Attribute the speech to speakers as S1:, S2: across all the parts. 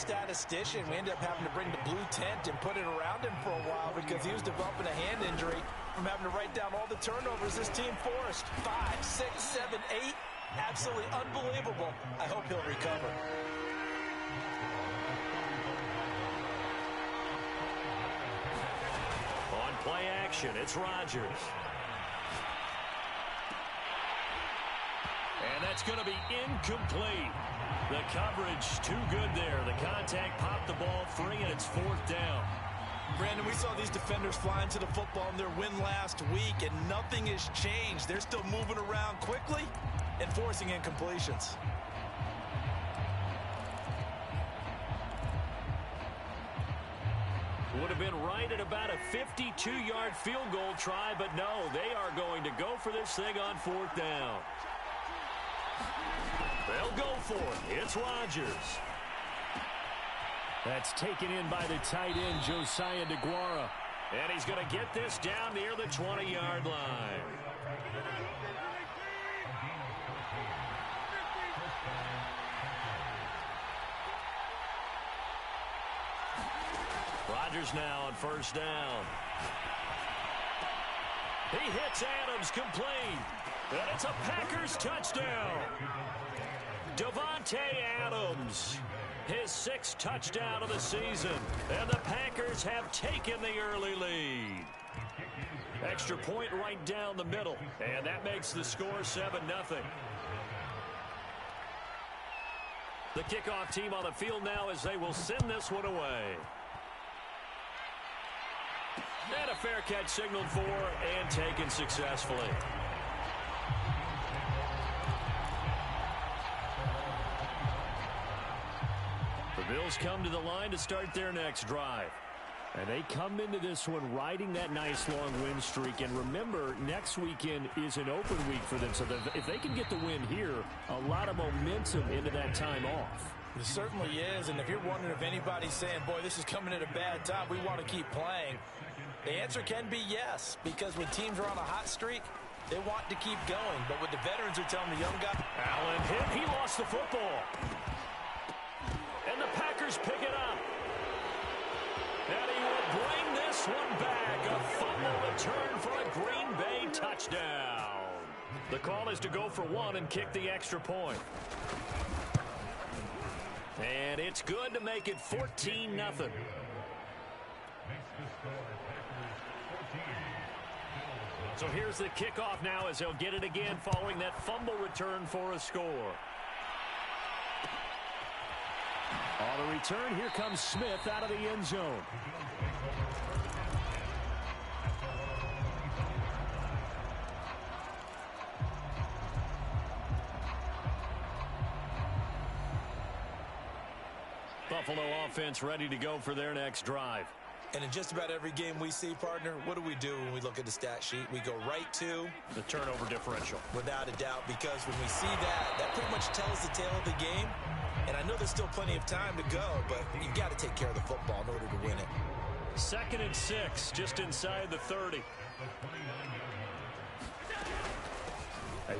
S1: statistician. We ended up having to bring the blue tent and put it around him for a while because he was developing a hand injury from having to write down all the turnovers this team forced. 5, 6, 7, 8. Absolutely unbelievable. I hope he'll recover.
S2: On play action, it's Rodgers. And that's going to be incomplete. The coverage too good there. The contact popped the ball free, and it's 4th down.
S1: Brandon, we saw these defenders flying to the football in their win last week, and nothing has changed. They're still moving around quickly and forcing incompletions.
S2: Would have been right at about a 52-yard field goal try, but no, they are going to go for this thing on 4th down. They'll go for it. It's Rodgers. That's taken in by the tight end, Josiah DeGuara. And he's going to get this down near the 20-yard line. Rodgers now on 1st down. He hits Adams complete. And it's a Packers touchdown. Davante Adams, his 6th touchdown of the season. And the Packers have taken the early lead. Extra point right down the middle. And that makes the score 7-0. The kickoff team on the field now as they will send this one away. And a fair catch signaled for and taken successfully. The Bills come to the line to start their next drive. And they come into this one riding that nice long win streak. And remember, next weekend is an open week for them. So if they can get the win here, a lot of momentum into that time off.
S1: It certainly is. And if you're wondering if anybody's saying, boy, this is coming at a bad time, we want to keep playing, the answer can be yes. Because when teams are on a hot streak, they want to keep going. But what the veterans are telling the young guy.
S2: Allen hit. He lost the football. And the Packers pick it up. And he will bring this one back. A fumble return for a Green Bay touchdown. The call is to go for one and kick the extra point. And it's good to make it 14-0. So here's the kickoff now as they'll get it again following that fumble return for a score. On the return, here comes Smith out of the end zone. Buffalo offense ready to go for their next drive.
S1: And in just about every game we see, partner, what do we do when we look at the stat sheet? We go right to
S2: the turnover differential.
S1: Without a doubt, because when we see that, that pretty much tells the tale of the game. And I know there's still plenty of time to go, but you've got to take care of the football in order to win it.
S2: 2nd and 6, just inside the 30.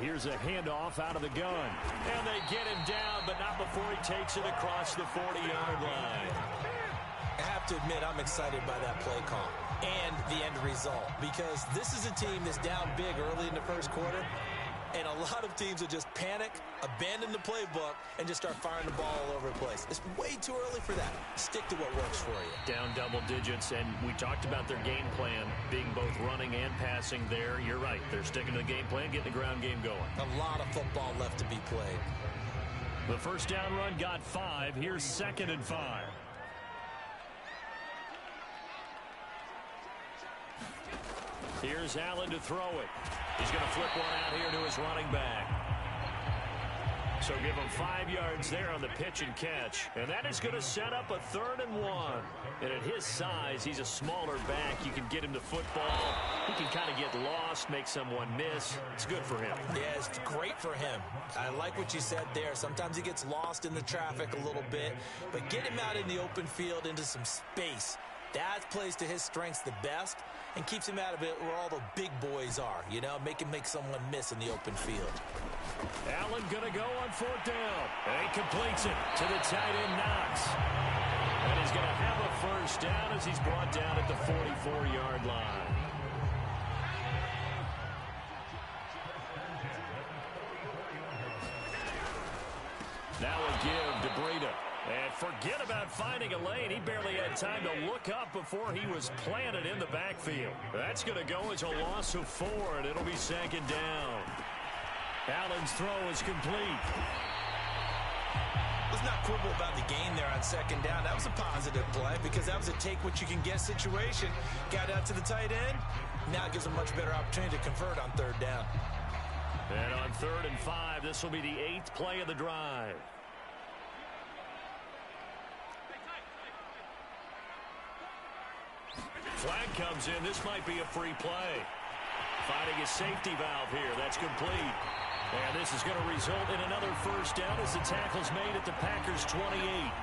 S2: Here's a handoff out of the gun. And they get him down, but not before he takes it across the 40-yard line.
S1: I have to admit, I'm excited by that play call and the end result, because this is a team that's down big early in the first quarter, and a lot of teams will just panic, abandon the playbook, and just start firing the ball all over the place. It's way too early for that. Stick to what works for you.
S2: Down double digits, and we talked about their game plan being both running and passing there. You're right. They're sticking to the game plan, getting the ground game going.
S1: A lot of football left to be played.
S2: The first down run got 5. Here's 2nd and 5. Here's Allen to throw it. He's going to flip one out here to his running back. So give him 5 yards there on the pitch and catch. And that is going to set up a 3rd and 1. And at his size, he's a smaller back. You can get him the football. He can kind of get lost, make someone miss. It's good for him.
S1: Yeah, it's great for him. I like what you said there. Sometimes he gets lost in the traffic a little bit. But get him out in the open field into some space. That plays to his strengths the best and keeps him out of it where all the big boys are, you know, make him make someone miss in the open field.
S2: Allen going to go on 4th down. And he completes it to the tight end, Knox. first down as he's brought down at the 44-yard line. Now a give to Breida. And forget about finding a lane. He barely had time to look up before he was planted in the backfield. That's going to go as a loss of 4, and it'll be second down. Allen's throw is complete.
S1: Let's not quibble about the gain there on second down. That was a positive play because that was a take-what-you-can-get situation. Got out to the tight end. Now it gives a much better opportunity to convert on third down.
S2: And on 3rd and 5, this will be the 8th play of the drive. Flag comes in. This might be a free play. Finding a safety valve here. That's complete. And this is going to result in another first down as the tackle's made at the Packers' 28.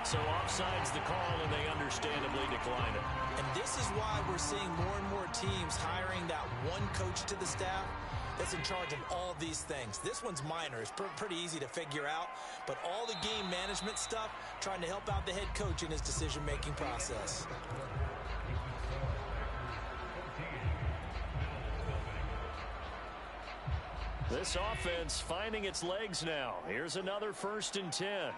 S2: So offside's the call, and they understandably decline it.
S1: And this is why we're seeing more and more teams hiring that one coach to the staff that's in charge of all these things. This one's minor. It's pretty easy to figure out. But all the game management stuff, trying to help out the head coach in his decision-making process.
S2: This offense finding its legs now. Here's another 1st and 10.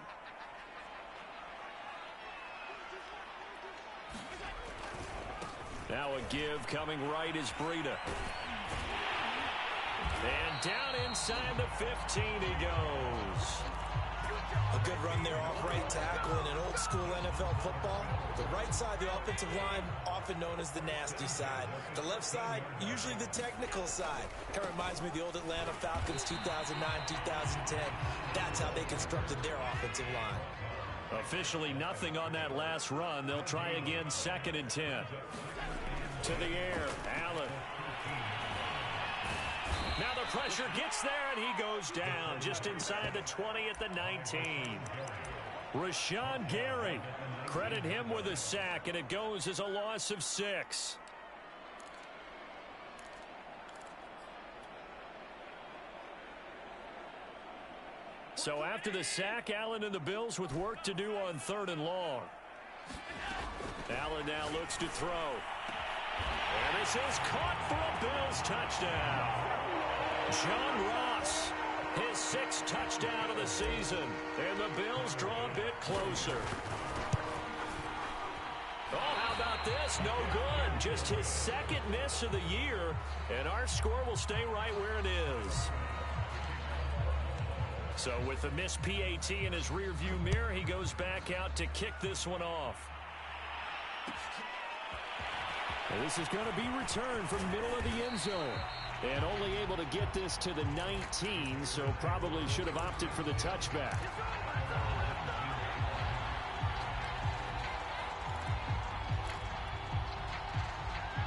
S2: Now a give coming right is Breida. And down inside the 15 he goes.
S1: A good run there off right tackle in an old-school NFL football. The right side, the offensive line, often known as the nasty side. The left side, usually the technical side. Kind of reminds me of the old Atlanta Falcons 2009, 2010. That's how they constructed their offensive line.
S2: Officially nothing on that last run. They'll try again 2nd and 10. To the air, Allen. Now the pressure gets there, and he goes down just inside the 20 at the 19. Rashawn Gary, credit him with a sack, and it goes as a loss of 6. So after the sack, Allen and the Bills with work to do on 3rd and long. Allen now looks to throw. And this is caught for a Bills touchdown. John Ross, his 6th touchdown of the season, and the Bills draw a bit closer. Oh, how about this? No good. Just his 2nd miss of the year, and our score will stay right where it is. So with the missed PAT in his rearview mirror, he goes back out to kick this one off. And this is going to be returned from middle of the end zone. And only able to get this to the 19, so probably should have opted for the touchback.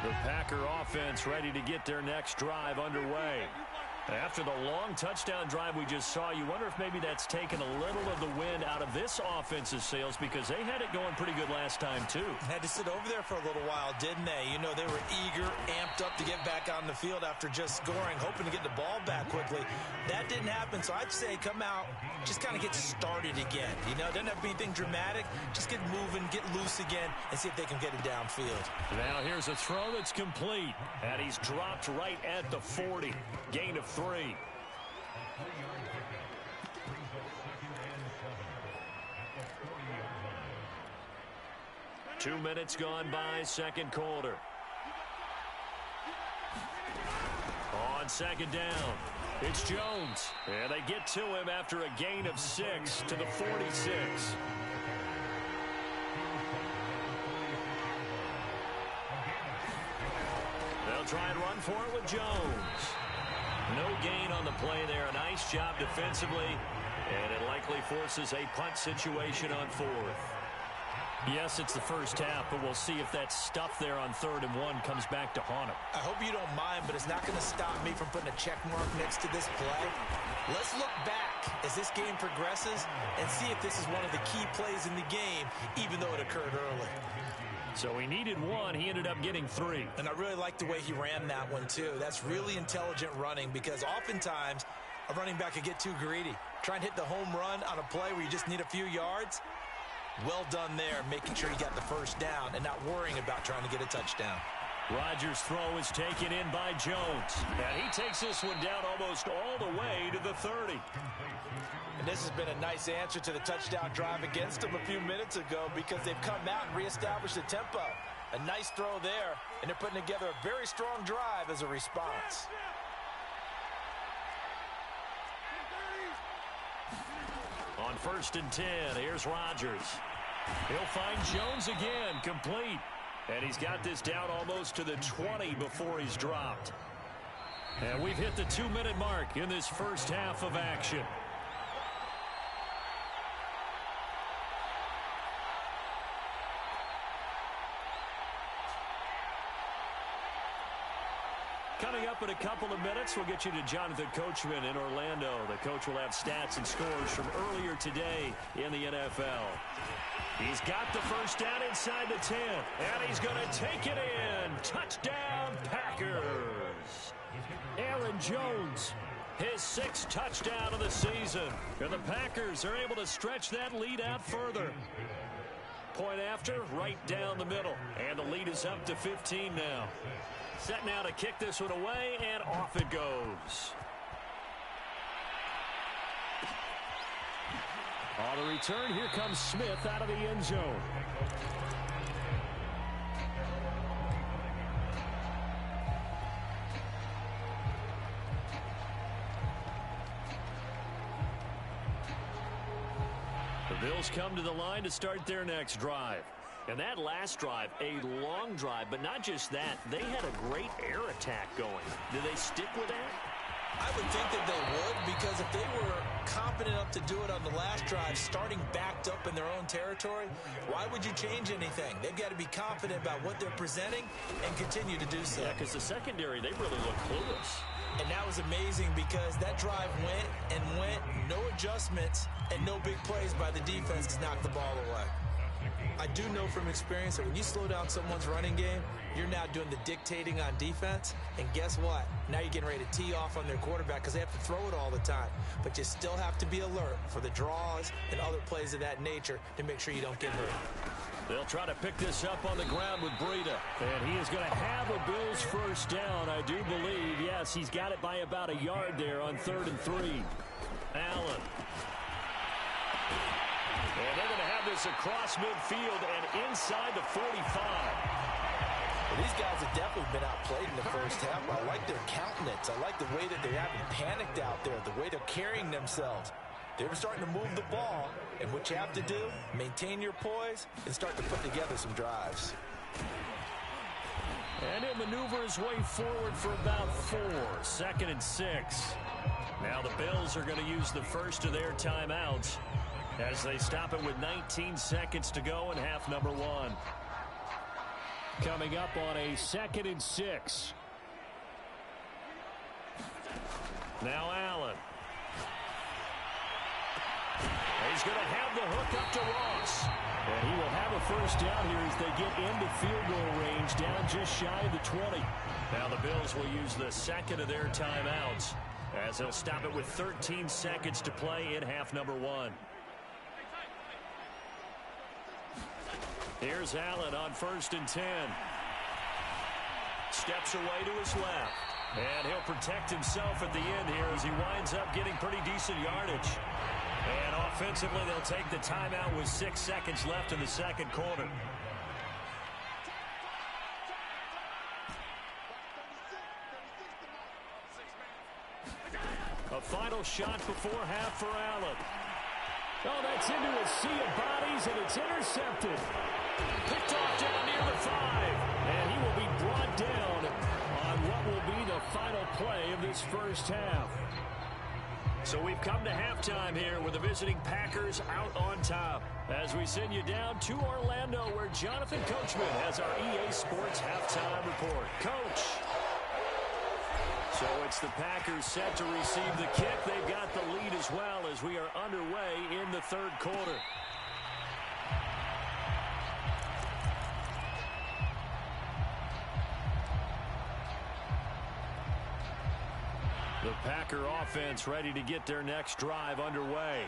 S2: The Packer offense ready to get their next drive underway. After the long touchdown drive we just saw, you wonder if maybe that's taken a little of the wind out of this offense's sails, because they had it going pretty good last time, too.
S1: Had to sit over there for a little while, didn't they? You know, they were eager, amped up to get back on the field after just scoring, hoping to get the ball back quickly. That didn't happen, so I'd say come out, just kind of get started again. You know, it doesn't have to be anything dramatic. Just get moving, get loose again, and see if they can get it downfield. Now
S2: here's a throw that's complete, and he's dropped right at the 40. Gain of 3. 2 minutes gone by, 2nd quarter. On 2nd down, it's Jones. And they get to him after a gain of 6 to the 46. They'll try and run for it with Jones. No gain on the play there. A nice job defensively, and it likely forces a punt situation on 4th. Yes, it's the first half, but we'll see if that stuff there on 3rd and 1 comes back to haunt him.
S1: I hope you don't mind, but it's not going to stop me from putting a check mark next to this play. Let's look back as this game progresses and see if this is one of the key plays in the game, even though it occurred early.
S2: So he needed 1. He ended up getting 3.
S1: And I really like the way he ran that one, too. That's really intelligent running, because oftentimes a running back could get too greedy. Try and hit the home run on a play where you just need a few yards. Well done there, making sure he got the first down and not worrying about trying to get a touchdown.
S2: Rodgers' throw is taken in by Jones. And he takes this one down almost all the way to the 30.
S1: And this has been a nice answer to the touchdown drive against them a few minutes ago because they've come out and reestablished the tempo. A nice throw there, and they're putting together a very strong drive as a response.
S2: On 1st and 10, here's Rodgers. He'll find Jones again, complete. And he's got this down almost to the 20 before he's dropped. And we've hit the 2-minute mark in this first half of action. Coming up in a couple of minutes, we'll get you to Jonathan Coachman in Orlando. The coach will have stats and scores from earlier today in the NFL. He's got the first down inside the 10, and he's going to take it in. Touchdown, Packers. Aaron Jones, his 6th touchdown of the season. And the Packers are able to stretch that lead out further. Point after, right down the middle. And the lead is up to 15 now. Set now to kick this one away, and off it goes. On the return, here comes Smith out of the end zone. The Bills come to the line to start their next drive. And that last drive, a long drive, but not just that. They had a great air attack going. Do they stick with that?
S1: I would think that they would, because if they were confident enough to do it on the last drive, starting backed up in their own territory, why would you change anything? They've got to be confident about what they're presenting and continue to do so.
S2: Yeah, because the secondary, they really look clueless.
S1: And that was amazing because that drive went and went, no adjustments, and no big plays by the defense to knock the ball away. I do know from experience that when you slow down someone's running game, you're now doing the dictating on defense. And guess what? Now you're getting ready to tee off on their quarterback because they have to throw it all the time. But you still have to be alert for the draws and other plays of that nature to make sure you don't get hurt.
S2: They'll try to pick this up on the ground with Breida. And he is going to have a Bills first down, I do believe. Yes, he's got it by about a yard there on 3rd and 3. Allen. And they're going to have this across midfield and inside the 45.
S1: Well, these guys have definitely been outplayed in the first half. I like their countenance. I like the way that they haven't panicked out there, the way they're carrying themselves. They were starting to move the ball, and what you have to do, maintain your poise and start to put together some drives.
S2: And he'll maneuver his way forward for about 4. 2nd and 6. Now the Bills are going to use the first of their timeouts as they stop it with 19 seconds to go in half number 1. Coming up on a 2nd and 6. Now Allen. He's going to have the hook up to Ross. And he will have a first down here as they get into field goal range, down just shy of the 20. Now the Bills will use the second of their timeouts as they'll stop it with 13 seconds to play in half number 1. Here's Allen on 1st and 10. Steps away to his left. And he'll protect himself at the end here as he winds up getting pretty decent yardage. And offensively, they'll take the timeout with 6 seconds left in the second quarter. A final shot before half for Allen. Oh, that's into a sea of bodies, and it's intercepted. Picked off down near the 5. And he will be brought down on what will be the final play of this first half. So we've come to halftime here with the visiting Packers out on top. As we send you down to Orlando, where Jonathan Coachman has our EA Sports halftime report. Coach. So it's the Packers set to receive the kick. They've got the lead as well as we are underway in the third quarter. The Packer offense ready to get their next drive underway.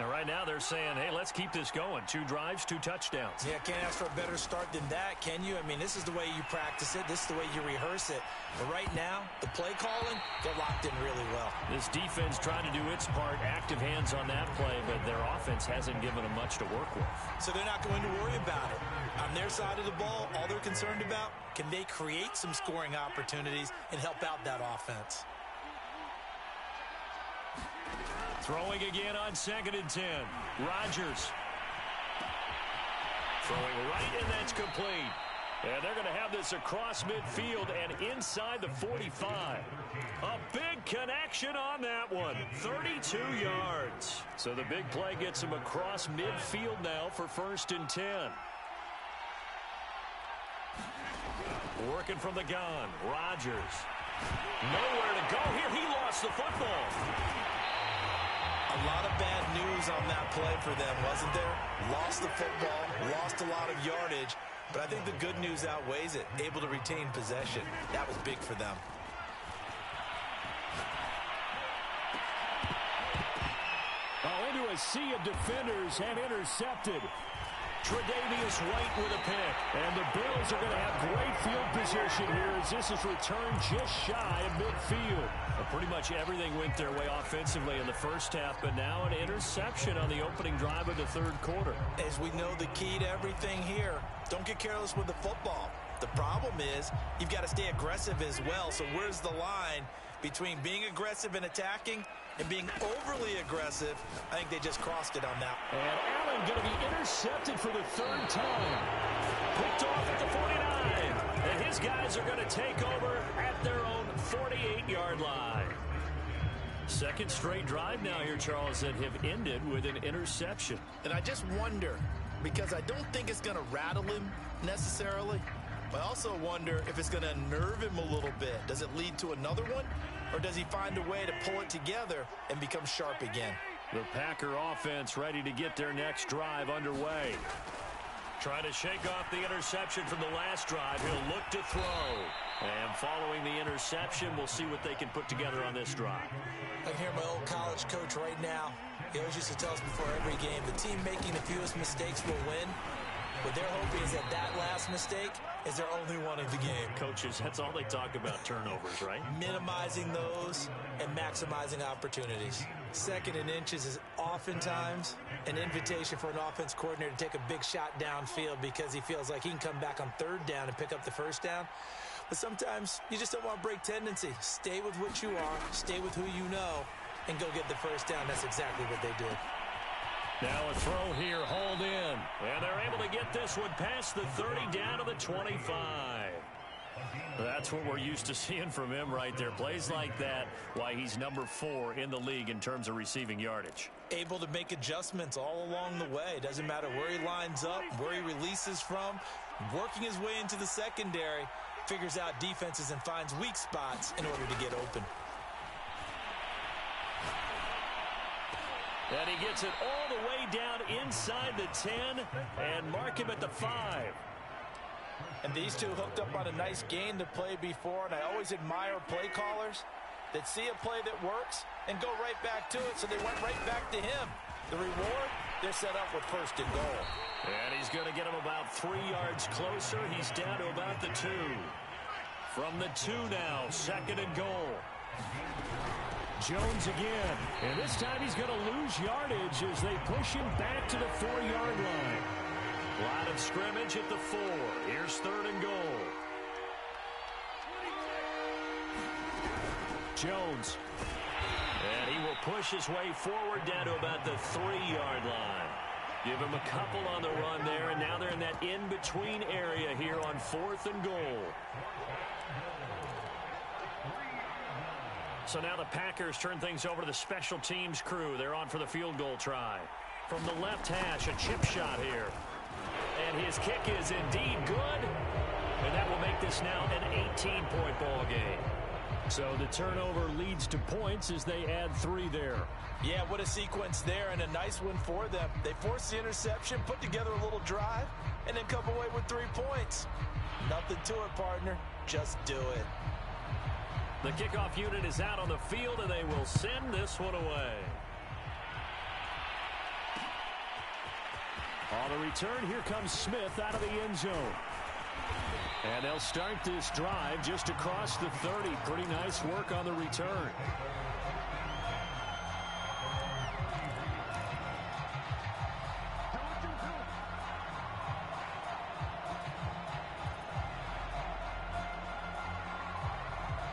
S2: And right now they're saying, hey, let's keep this going. 2 drives, 2 touchdowns.
S1: Yeah, can't ask for a better start than that, can you? I mean, this is the way you practice it. This is the way you rehearse it. But right now, the play calling, they're locked in really well.
S2: This defense trying to do its part, active hands on that play, but their offense hasn't given them much to work with.
S1: So they're not going to worry about it. On their side of the ball, all they're concerned about, can they create some scoring opportunities and help out that offense?
S2: Throwing again on 2nd and 10. Rodgers. Throwing right, and that's complete. And they're going to have this across midfield and inside the 45. A big connection on that one. 32 yards. So the big play gets him across midfield now for 1st and 10. Working from the gun. Rodgers. Nowhere to go here. He lost the football.
S1: A lot of bad news on that play for them, wasn't there? Lost the football, lost a lot of yardage, but I think the good news outweighs it. Able to retain possession. That was big for them.
S2: Into a sea of defenders and intercepted. Tre'Davious White with a pick. And the Bills are going to have great field position here as this is returned just shy of midfield. Pretty much everything went their way offensively in the first half, but now an interception on the opening drive of the 3rd quarter.
S1: As we know, the key to everything here, don't get careless with the football. The problem is you've got to stay aggressive as well. So where's the line between being aggressive and attacking and being overly aggressive? I think they just crossed it on that.
S2: And Allen going to be intercepted for the 3rd time. Picked off at the 49. And his guys are going to take over at their own 48-yard line. 2nd straight drive now here, Charles, that have ended with an interception.
S1: And I just wonder, because I don't think it's going to rattle him necessarily, but I also wonder if it's going to unnerve him a little bit. Does it lead to another one? Or does he find a way to pull it together and become sharp again?
S2: The Packer offense ready to get their next drive underway. Trying to shake off the interception from the last drive. He'll look to throw. And following the interception, we'll see what they can put together on this drive.
S1: I can hear my old college coach right now. He always used to tell us before every game, the team making the fewest mistakes will win. What they're hoping is that that last mistake is their only one of the game.
S2: Coaches, that's all they talk about, turnovers, right?
S1: Minimizing those and maximizing opportunities. 2nd and inches is oftentimes an invitation for an offense coordinator to take a big shot downfield because he feels like he can come back on 3rd down and pick up the 1st down. But sometimes you just don't want to break tendency. Stay with what you are, stay with who you know, and go get the 1st down. That's exactly what they did.
S2: Now a throw here, hauled in. And they're able to get this one past the 30 down to the 25. That's what we're used to seeing from him right there. Plays like that, why he's number 4 in the league in terms of receiving yardage.
S1: Able to make adjustments all along the way. Doesn't matter where he lines up, where he releases from. Working his way into the secondary, figures out defenses and finds weak spots in order to get open.
S2: And he gets it all the way down inside the 10 and mark him at the 5.
S1: And these two hooked up on a nice gain to play before, and I always admire play callers that see a play that works and go right back to it, so they went right back to him. The reward, they're set up with 1st and goal.
S2: And he's going to get him about 3 yards closer. He's down to about the 2. From the 2 now, 2nd and goal. Jones again, and this time he's going to lose yardage as they push him back to the 4-yard line. Line of scrimmage at the 4. Here's 3rd and goal. Jones. And he will push his way forward down to about the 3-yard line. Give him a couple on the run there, and now they're in that in-between area here on 4th and goal. So now the Packers turn things over to the special teams crew. They're on for the field goal try. From the left hash, a chip shot here. And his kick is indeed good. And that will make this now an 18-point ball game. So the turnover leads to points as they add 3 there.
S1: Yeah, what a sequence there, and a nice one for them. They forced the interception, put together a little drive, and then come away with 3 points. Nothing to it, partner. Just do it.
S2: The kickoff unit is out on the field, and they will send this one away. On the return, here comes Smith out of the end zone. And they'll start this drive just across the 30. Pretty nice work on the return.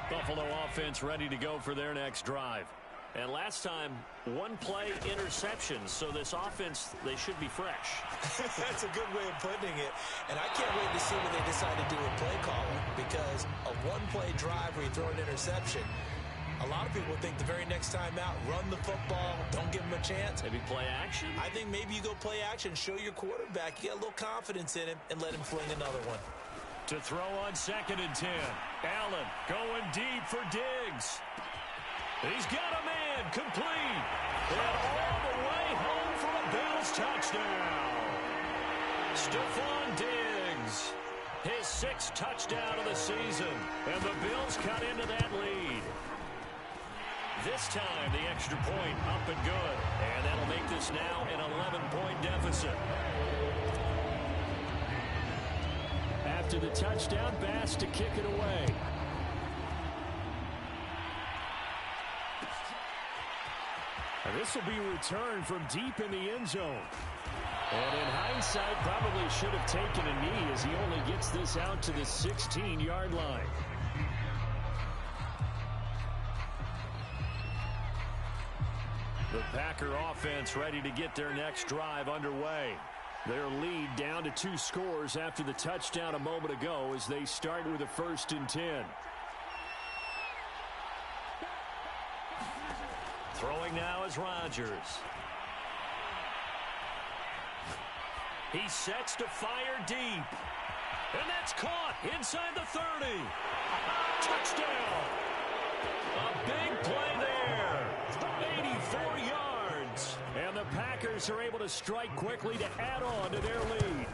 S2: Buffalo offense ready to go for their next drive. And last time, one play interception. So this offense, they should be fresh.
S1: That's a good way of putting it. And I can't wait to see what they decide to do with play calling, because a one-play drive where you throw an interception, a lot of people think the very next time out, run the football, don't give them a chance.
S2: Maybe play action?
S1: I think maybe you go play action, show your quarterback, you get a little confidence in him, and let him fling another one.
S2: To throw on 2nd and 10. Allen going deep for Diggs. He's got a man complete. And all the way home for a Bills touchdown. Stephon Diggs, his 6th touchdown of the season. And the Bills cut into that lead. This time, the extra point up and good. And that'll make this now an 11-point deficit. After the touchdown, Bass to kick it away. And this will be returned from deep in the end zone. And in hindsight, probably should have taken a knee as he only gets this out to the 16-yard line. The Packer offense ready to get their next drive underway. Their lead down to 2 scores after the touchdown a moment ago as they start with a 1st and 10. Throwing now is Rodgers. He sets to fire deep. And that's caught inside the 30. Touchdown. A big play there. 84 yards. And the Packers are able to strike quickly to add on to their lead.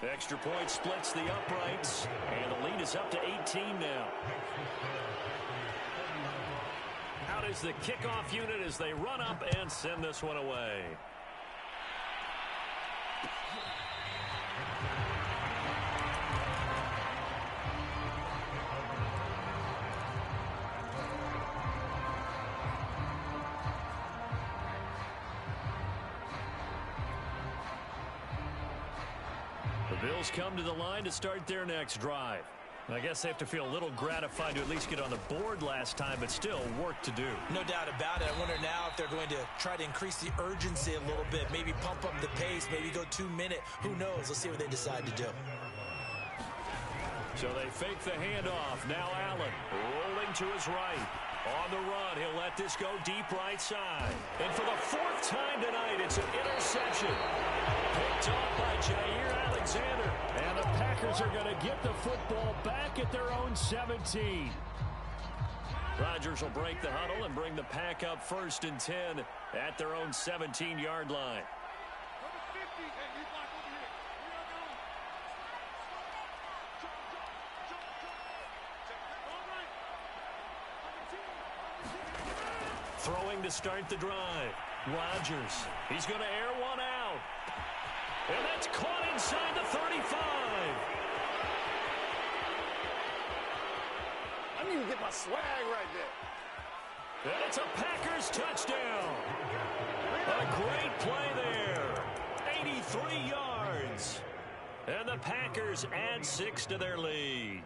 S2: Extra point splits the uprights. And the lead is up to 18 now. Out is the kickoff unit as they run up and send this one away. The Bills come to the line to start their next drive. I guess they have to feel a little gratified to at least get on the board last time, but still work to do.
S1: No doubt about it. I wonder now if they're going to try to increase the urgency a little bit, maybe pump up the pace, maybe go 2-minute. Who knows? Let's see what they decide to do.
S2: So they fake the handoff. Now Allen rolling to his right. On the run, he'll let this go deep right side. And for the 4th time tonight, it's an interception. Picked off by Jair Alexander. And the Packers are going to get the football back at their own 17. Rodgers will break the huddle and bring the Pack up 1st and 10 at their own 17-yard line. Throwing to start the drive. Rodgers. He's going to air one out. And that's caught inside the 35.
S3: I need to get my swag right there.
S2: And it's a Packers touchdown. A great play there. 83 yards. And the Packers add 6 to their lead.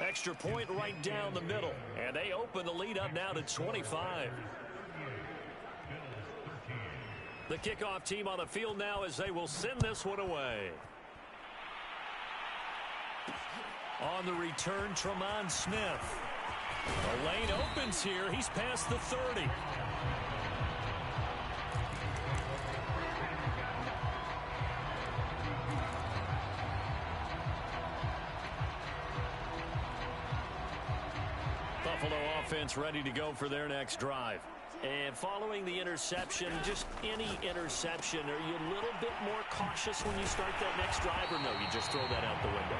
S2: Extra point right down the middle. And they open the lead up now to 25. The kickoff team on the field now as they will send this one away. On the return, Tremont Smith. The lane opens here. He's past the 30. Buffalo offense ready to go for their next drive. And following the interception, just any interception, are you a little bit more cautious when you start that next drive, or no, you just throw that out the window?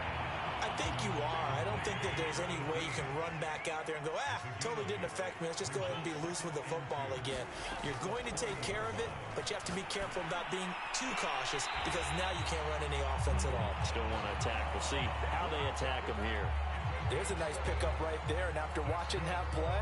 S1: I think you are. I don't think that there's any way you can run back out there and go, totally didn't affect me. Let's just go ahead and be loose with the football again. You're going to take care of it, but you have to be careful about being too cautious because now you can't run any offense at all.
S2: Still want to attack. We'll see how they attack him here.
S1: There's a nice pickup right there, and after watching that play,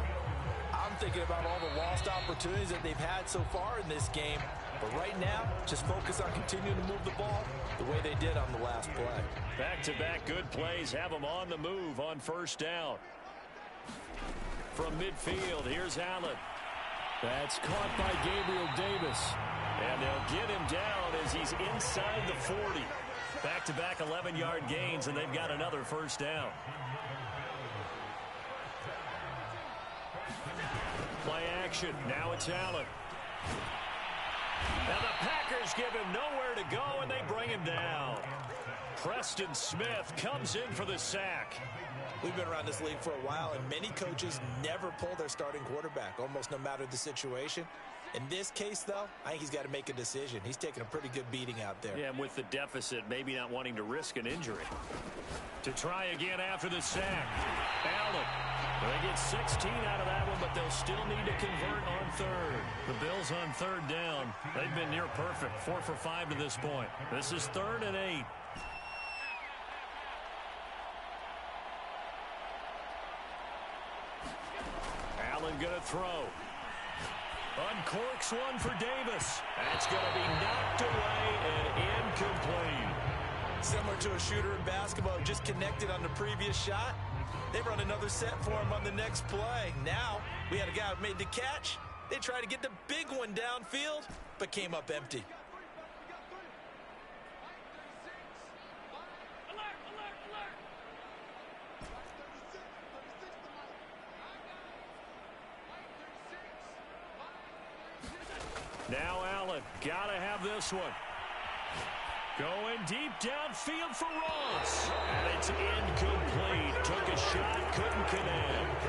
S1: I'm thinking about all the lost opportunities that they've had so far in this game. But right now, just focus on continuing to move the ball the way they did on the last play.
S2: Back-to-back good plays have them on the move on first down. From midfield, here's Allen. That's caught by Gabriel Davis. And they'll get him down as he's inside the 40. Back-to-back 11-yard gains, and they've got another first down. Play action. Now it's Allen. And the Packers give him nowhere to go, and they bring him down. Preston Smith comes in for the sack.
S1: We've been around this league for a while, and many coaches never pull their starting quarterback, almost no matter the situation. In this case, though, I think he's got to make a decision. He's taking a pretty good beating out there.
S2: Yeah, and with the deficit, maybe not wanting to risk an injury. To try again after the sack. Allen. They get 16 out of that one, but they'll still need to convert on third. The Bills on third down. They've been near perfect. 4 for 5 to this point. This is 3rd and 8. Allen gonna throw. Uncorks one for Davis. That's going to be knocked away and incomplete.
S1: Similar to a shooter in basketball, just connected on the previous shot. They run another set for him on the next play. Now, we had a guy who made the catch. They tried to get the big one downfield, but came up empty.
S2: Now Allen, gotta have this one. Going deep downfield for Ross. And it's incomplete. Took a shot, couldn't connect.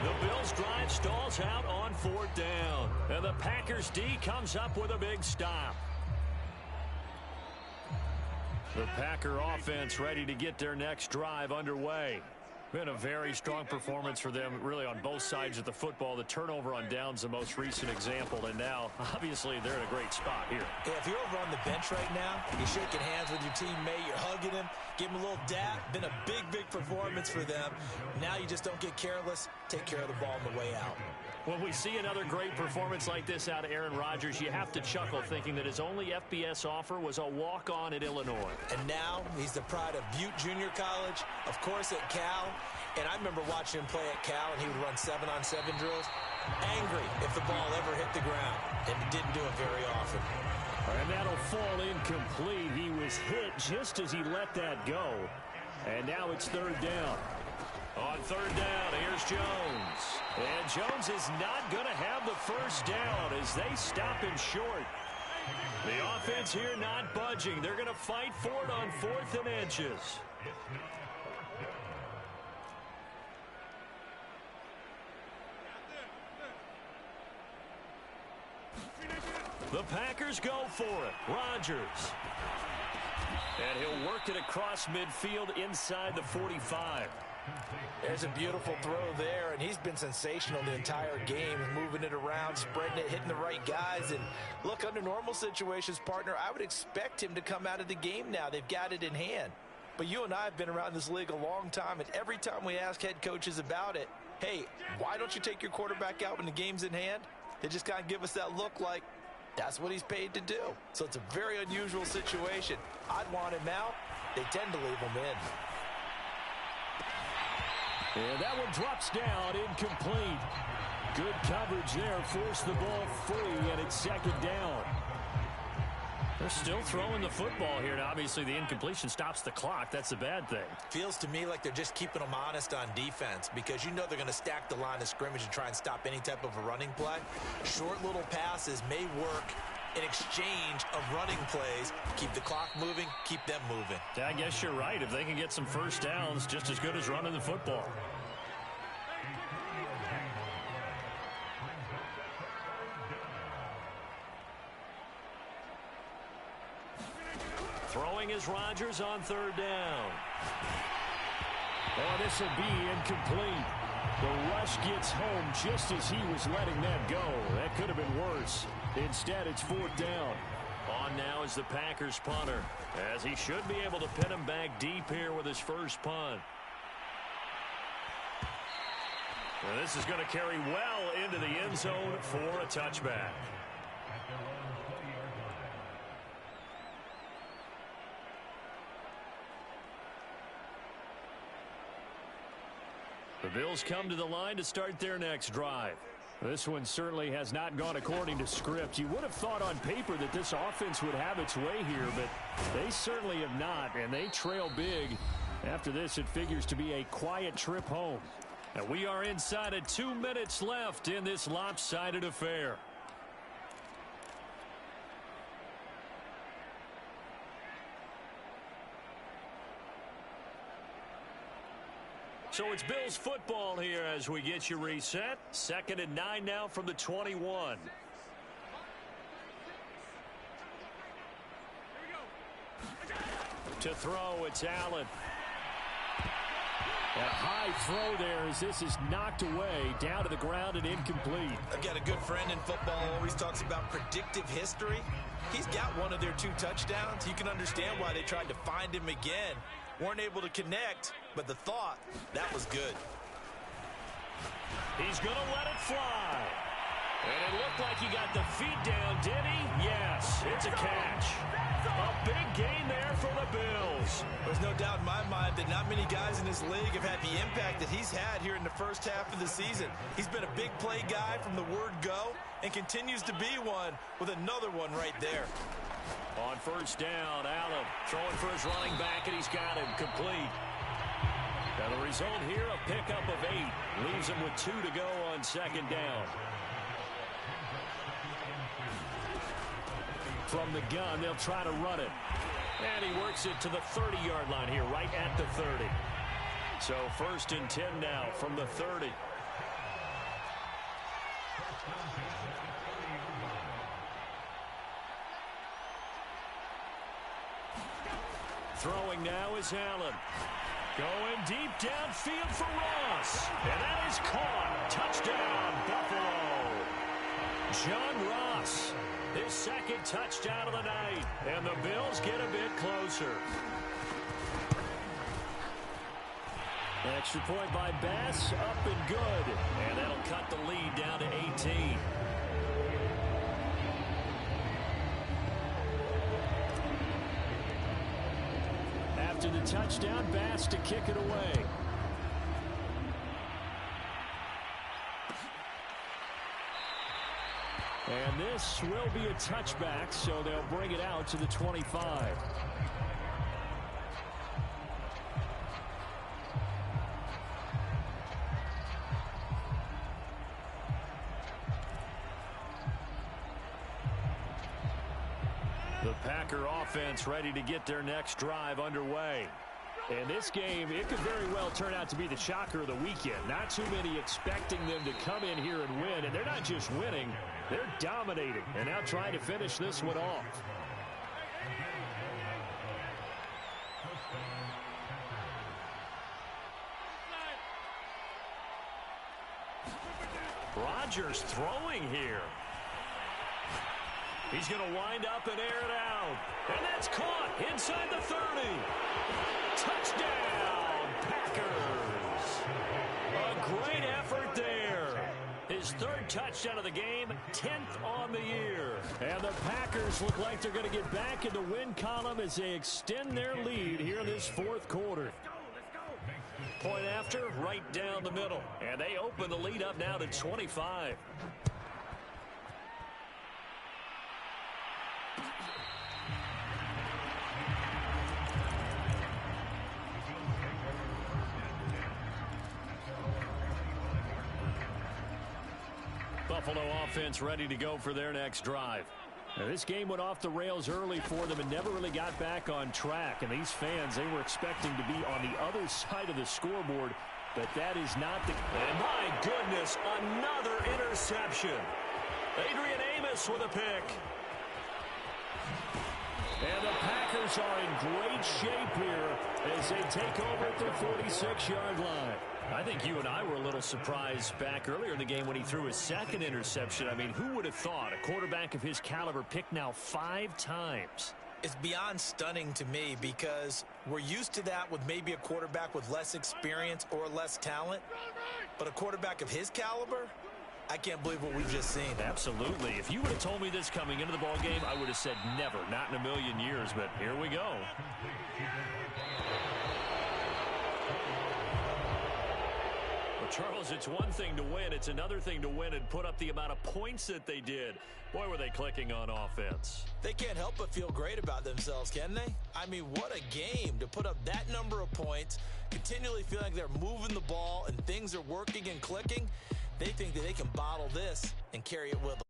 S2: The Bills drive stalls out on 4th down. And the Packers D comes up with a big stop. The Packer offense ready to get their next drive underway. Been a very strong performance for them, really, on both sides of the football. The turnover on downs, the most recent example, and now, obviously, they're in a great spot here.
S1: Yeah, if you're over on the bench right now, you're shaking hands with your teammate, you're hugging him, give him a little dap. Been a big, big performance for them. Now you just don't get careless. Take care of the ball on the way out.
S2: When we see another great performance like this out of Aaron Rodgers, you have to chuckle thinking that his only FBS offer was a walk-on at Illinois.
S1: And now he's the pride of Butte Junior College, of course at Cal. And I remember watching him play at Cal, and he would run 7-on-7 drills. Angry if the ball ever hit the ground, and he didn't do it very often.
S2: And that'll fall incomplete. He was hit just as he let that go. And now it's 3rd down. On 3rd down, here's Jones. And Jones is not going to have the first down as they stop him short. The offense here not budging. They're going to fight for it on 4th and inches. The Packers go for it. Rodgers. And he'll work it across midfield inside the 45.
S1: There's a beautiful throw there, and he's been sensational the entire game, moving it around, spreading it, hitting the right guys. And look, under normal situations, partner, I would expect him to come out of the game now. They've got it in hand. But you and I have been around this league a long time, and every time we ask head coaches about it, hey, why don't you take your quarterback out when the game's in hand? They just kind of give us that look like that's what he's paid to do. So it's a very unusual situation. I'd want him out. They tend to leave him in.
S2: And that one drops down, incomplete. Good coverage there, forced the ball free, and it's 2nd down. They're still throwing the football here, and obviously the incompletion stops the clock. That's a bad thing.
S1: Feels to me like they're just keeping them honest on defense because you know they're going to stack the line of scrimmage and try and stop any type of a running play. Short little passes may work in exchange of running plays. Keep the clock moving, keep them moving.
S2: I guess you're right. If they can get some first downs, just as good as running the football. Throwing is Rodgers on 3rd down. Oh, this will be incomplete. The rush gets home just as he was letting that go. That could have been worse. Instead, it's 4th down. On now is the Packers punter, as he should be able to pin him back deep here with his first punt. And this is going to carry well into the end zone for a touchback. The Bills come to the line to start their next drive. This one certainly has not gone according to script. You would have thought on paper that this offense would have its way here, but they certainly have not, and they trail big. After this, it figures to be a quiet trip home. And we are inside of 2 minutes left in this lopsided affair. So it's Bills football here as we get you reset. 2nd and 9 now from the 21. To throw, it's Allen. A high throw there as this is knocked away, down to the ground and incomplete.
S1: I've got a good friend in football, always talks about predictive history. He's got one of their 2 touchdowns. You can understand why they tried to find him again. Weren't able to connect, but the thought, that was good.
S2: He's going to let it fly. And it looked like he got the feet down, did he? Yes, it's a catch. A big gain there for the Bills.
S1: There's no doubt in my mind that not many guys in this league have had the impact that he's had here in the first half of the season. He's been a big play guy from the word go and continues to be one with another one right there.
S2: On 1st down, Allen throwing for his running back, and he's got him complete. Now the result here, a pickup of 8. Leaves him with 2 to go on 2nd down. From the gun, they'll try to run it. And he works it to the 30-yard line here, right at the 30. So 1st and 10 now from the 30. Throwing now is Allen. Going deep downfield for Ross. And that is caught. Touchdown, Buffalo. John Ross, his 2nd touchdown of the night. And the Bills get a bit closer. Extra point by Bass, up and good. And that'll cut the lead down to 18. After the touchdown, Bass to kick it away. And this will be a touchback, so they'll bring it out to the 25. The Packer offense ready to get their next drive underway. In this game, it could very well turn out to be the shocker of the weekend. Not too many expecting them to come in here and win, and they're not just winning, they're dominating, and now trying to finish this one off. Rodgers throwing here. He's going to wind up and air it out. And that's caught inside the 30. Touchdown, Packers. A great effort there. His 3rd touchdown of the game, 10th on the year. And the Packers look like they're going to get back in the win column as they extend their lead here in this 4th quarter. Point after, right down the middle. And they open the lead up now to 25. Buffalo offense ready to go for their next drive. Now, this game went off the rails early for them and never really got back on track. And these fans, they were expecting to be on the other side of the scoreboard, but that is not the... And my goodness, another interception. Adrian Amos with a pick. And the Packers Chargers are in great shape here as they take over at their 46-yard line. I think you and I were a little surprised back earlier in the game when he threw his second interception. I mean, who would have thought a quarterback of his caliber picked now 5 times?
S1: It's beyond stunning to me because we're used to that with maybe a quarterback with less experience or less talent. But a quarterback of his caliber, I can't believe what we've just seen.
S2: Absolutely. If you would have told me this coming into the ball game, I would have said never, not in a million years. But here we go. Well, Charles, it's one thing to win. It's another thing to win and put up the amount of points that they did. Boy, were they clicking on offense.
S1: They can't help but feel great about themselves, can they? I mean, what a game to put up that number of points, continually feeling like they're moving the ball and things are working and clicking. They think that they can bottle this and carry it with them.